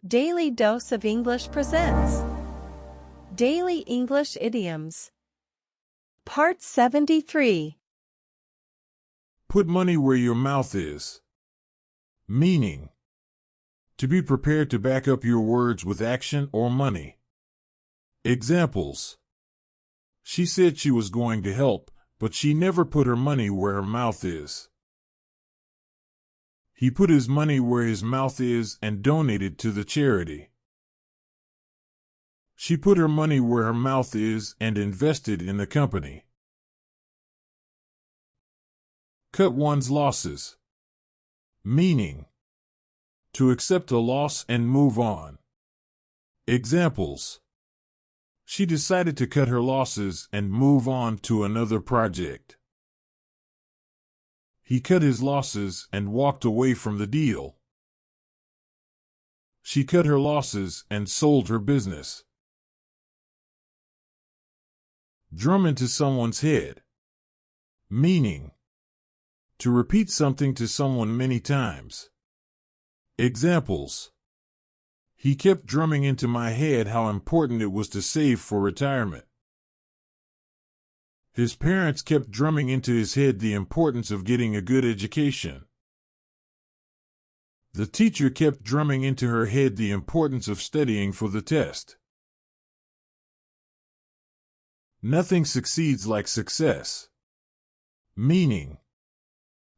Daily Dose of English presents Daily English Idioms. Part 73. Put money where your mouth is. Meaning: to be prepared to back up your words with action or money. Examples: she said she was going to help, but she never put her money where her mouth is. He put his money where his mouth is and donated to the charity. She put her money where her mouth is and invested in the company. Cut one's losses. Meaning: to accept a loss and move on. Examples: she decided to cut her losses and move on to another project. He cut his losses and walked away from the deal. She cut her losses and sold her business. Drum into someone's head. Meaning: to repeat something to someone many times. Examples: he kept drumming into my head how important it was to save for retirement. His parents kept drumming into his head the importance of getting a good education. The teacher kept drumming into her head the importance of studying for the test. Nothing succeeds like success. Meaning: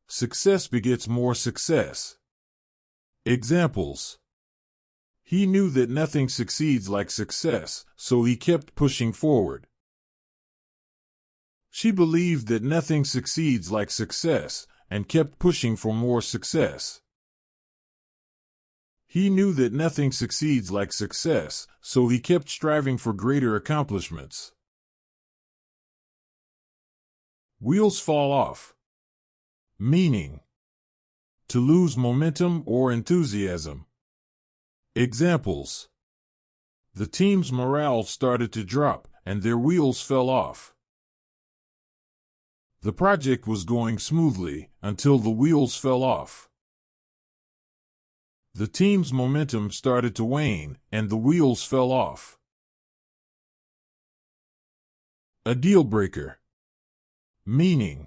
success begets more success. Examples: he knew that nothing succeeds like success, so he kept pushing forward. She believed that nothing succeeds like success and kept pushing for more success. He knew that nothing succeeds like success, so he kept striving for greater accomplishments. Wheels fall off. Meaning: to lose momentum or enthusiasm. Examples: the team's morale started to drop and their wheels fell off. The project was going smoothly until the wheels fell off. The team's momentum started to wane and the wheels fell off. A dealbreaker. Meaning: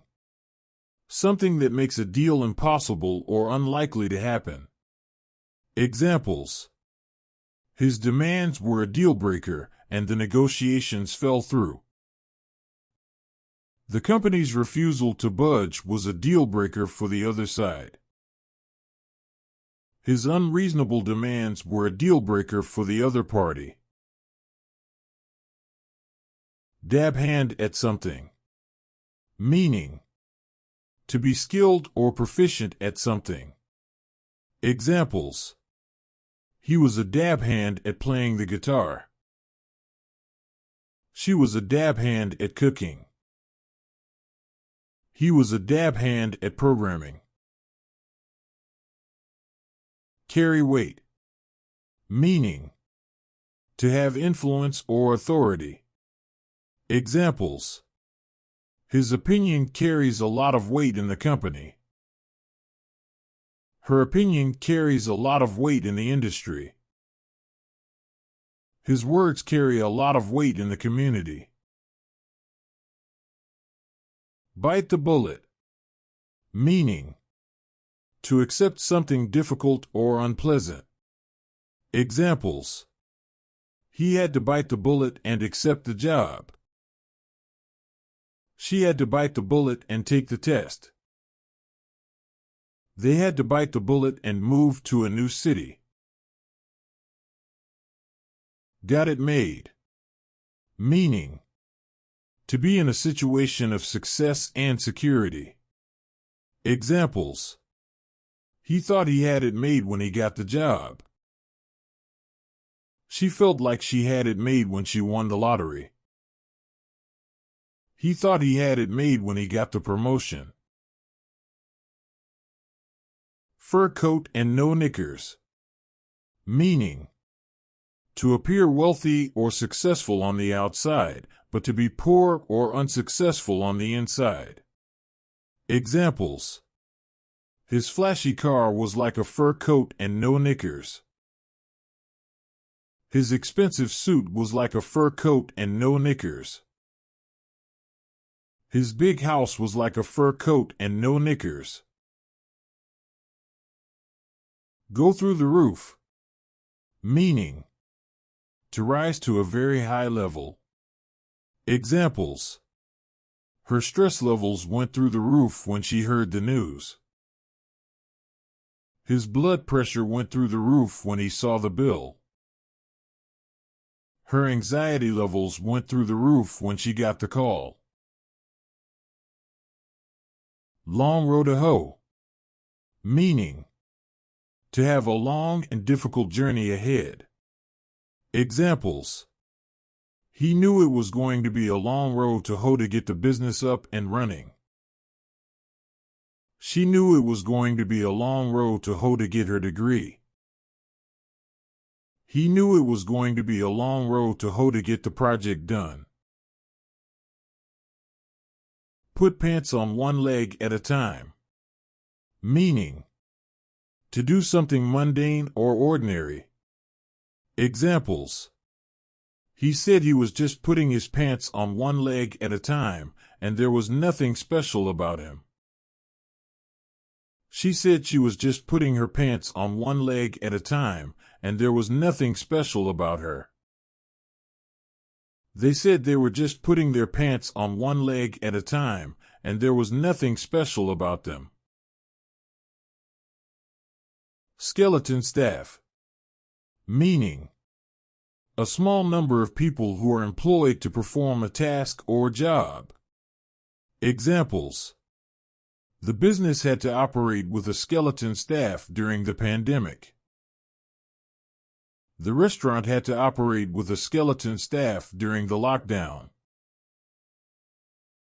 something that makes a deal impossible or unlikely to happen. Examples: his demands were a dealbreaker and the negotiations fell through. The company's refusal to budge was a dealbreaker for the other side. His unreasonable demands were a dealbreaker for the other party. Dab hand at something. Meaning: to be skilled or proficient at something. Examples: he was a dab hand at playing the guitar. She was a dab hand at cooking. He was a dab hand at programming. Carry weight. Meaning: to have influence or authority. Examples: his opinion carries a lot of weight in the company. Her opinion carries a lot of weight in the industry. His words carry a lot of weight in the community. Bite the bullet. Meaning: to accept something difficult or unpleasant. Examples: he had to bite the bullet and accept the job. She had to bite the bullet and take the test. They had to bite the bullet and move to a new city. Got it made. Meaning: to be in a situation of success and security. Examples: he thought he had it made when he got the job. She felt like she had it made when she won the lottery. He thought he had it made when he got the promotion. Fur coat and no knickers. Meaning: to appear wealthy or successful on the outside, but to be poor or unsuccessful on the inside. Examples: his flashy car was like a fur coat and no knickers. His expensive suit was like a fur coat and no knickers. His big house was like a fur coat and no knickers. Go through the roof. Meaning, to rise to a very high level. Examples: her stress levels went through the roof when she heard the news. His blood pressure went through the roof when he saw the bill. Her anxiety levels went through the roof when she got the call. Long row to hoe. Meaning, to have a long and difficult journey ahead. Examples: he knew it was going to be a long road to hoe to get the business up and running. She knew it was going to be a long road to hoe to get her degree. He knew it was going to be a long road to hoe to get the project done. Put pants on one leg at a time. Meaning, to do something mundane or ordinary. Examples: he said he was just putting his pants on one leg at a time, and there was nothing special about him. She said she was just putting her pants on one leg at a time, and there was nothing special about her. They said they were just putting their pants on one leg at a time, and there was nothing special about them. Skeleton staff. Meaning, a small number of people who are employed to perform a task or job. Examples: the business had to operate with a skeleton staff during the pandemic. The restaurant had to operate with a skeleton staff during the lockdown.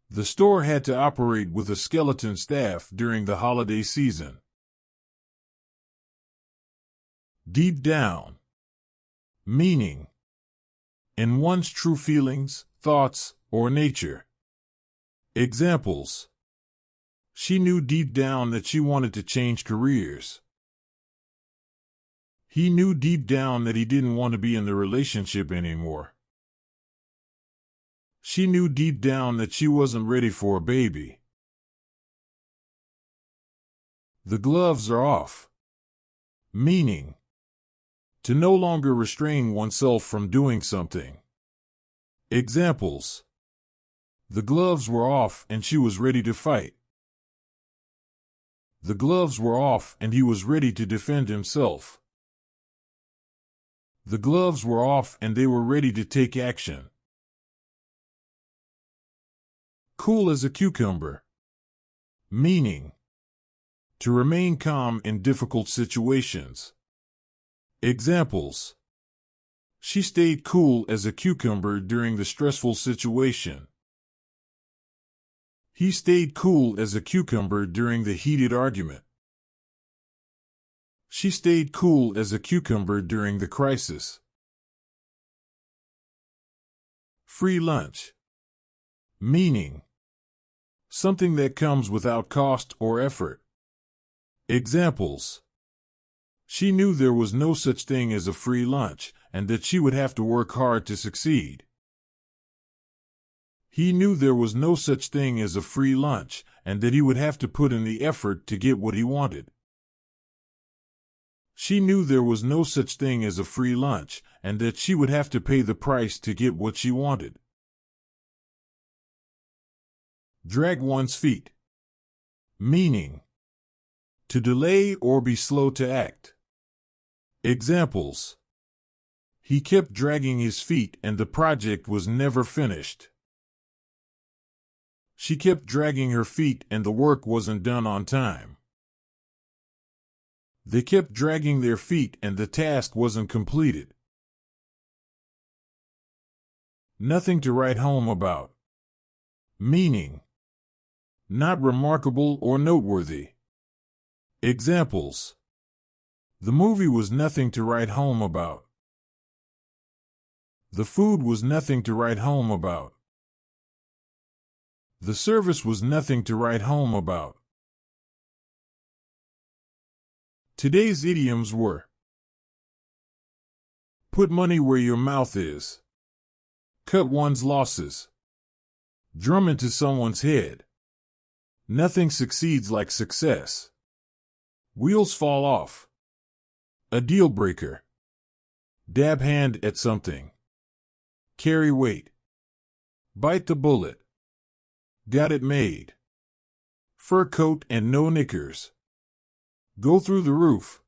The store had to operate with a skeleton staff during the holiday season. Deep down. Meaning, in one's true feelings, thoughts, or nature. Examples: she knew deep down that she wanted to change careers. He knew deep down that he didn't want to be in the relationship anymore. She knew deep down that she wasn't ready for a baby. The gloves are off. Meaning, to no longer restrain oneself from doing something. Examples: the gloves were off and she was ready to fight. The gloves were off and he was ready to defend himself. The gloves were off and they were ready to take action. Cool as a cucumber. Meaning, to remain calm in difficult situations. Examples: she stayed cool as a cucumber during the stressful situation. He stayed cool as a cucumber during the heated argument. She stayed cool as a cucumber during the crisis. Free lunch. Meaning, something that comes without cost or effort. Examples: she knew there was no such thing as a free lunch, and that she would have to work hard to succeed. He knew there was no such thing as a free lunch, and that he would have to put in the effort to get what he wanted. She knew there was no such thing as a free lunch, and that she would have to pay the price to get what she wanted. Drag one's feet. Meaning, to delay or be slow to act. Examples: he kept dragging his feet and the project was never finished. She kept dragging her feet and the work wasn't done on time. They kept dragging their feet and the task wasn't completed. Nothing to write home about. Meaning, not remarkable or noteworthy. Examples: the movie was nothing to write home about. The food was nothing to write home about. The service was nothing to write home about. Today's idioms were: Put money where your mouth is. Cut one's losses. Drum into someone's head. Nothing succeeds like success. Wheels fall off. A deal breaker. Dab hand at something. Carry weight. Bite the bullet. Got it made. Fur coat and no knickers. Go through the roof.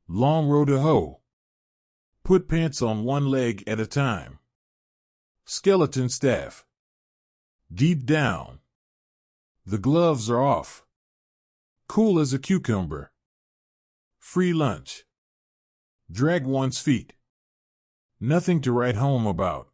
Long row to hoe. Put pants on one leg at a time. Skeleton staff. Deep down. The gloves are off. Cool as a cucumber. Free lunch. Drag one's feet. Nothing to write home about.